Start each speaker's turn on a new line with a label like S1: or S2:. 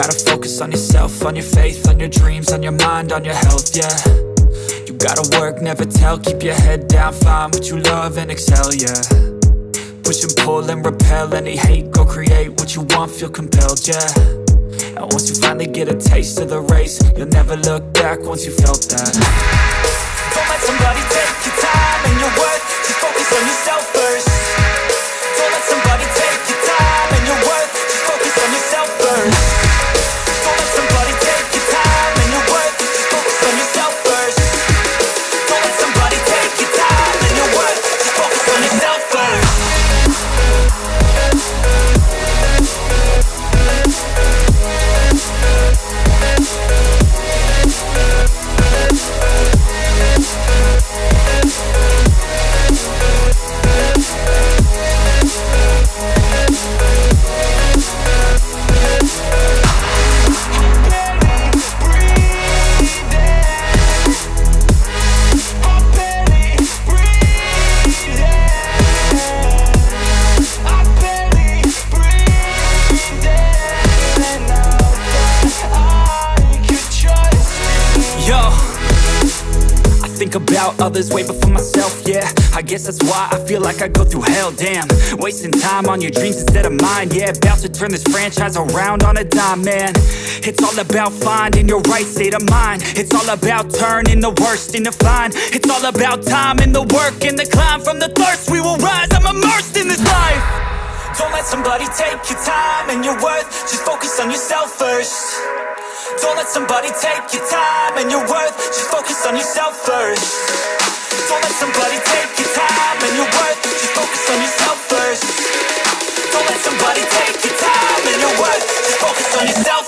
S1: gotta focus on yourself, on your faith, on your dreams, on your mind, on your health, yeah. You gotta work, never tell, keep your head down, find what you love and excel, yeah. Push and pull and repel any hate, go create what you want, feel compelled, yeah. And once you finally get a taste of the race, you'll never look back once you felt that. Don't let somebody take your time and your worth, just focus on yourself first. Don't let somebody take your time and your worth, just focus on yourself first. Don't let somebody take your time and your worth, just focus on yourself first. Don't let somebody take your time and your worth, just focus on yourself first. Think about others way before myself, yeah. I guess that's why I feel like I go through hell, damn. Wasting time on your dreams instead of mine, yeah. About to turn this franchise around on a dime, man. It's all about finding your right state of mind. It's all about turning the worst into fine. It's all about time and the work and the climb. From the thirst we will rise, I'm immersed in this life. Don't let somebody take your time and your worth, just focus on yourself first. Don't let somebody take your time and your worth, just focus on yourself first. Don't let somebody take your time and your worth, just focus on yourself first. Don't let somebody take your time and your worth, just focus on yourself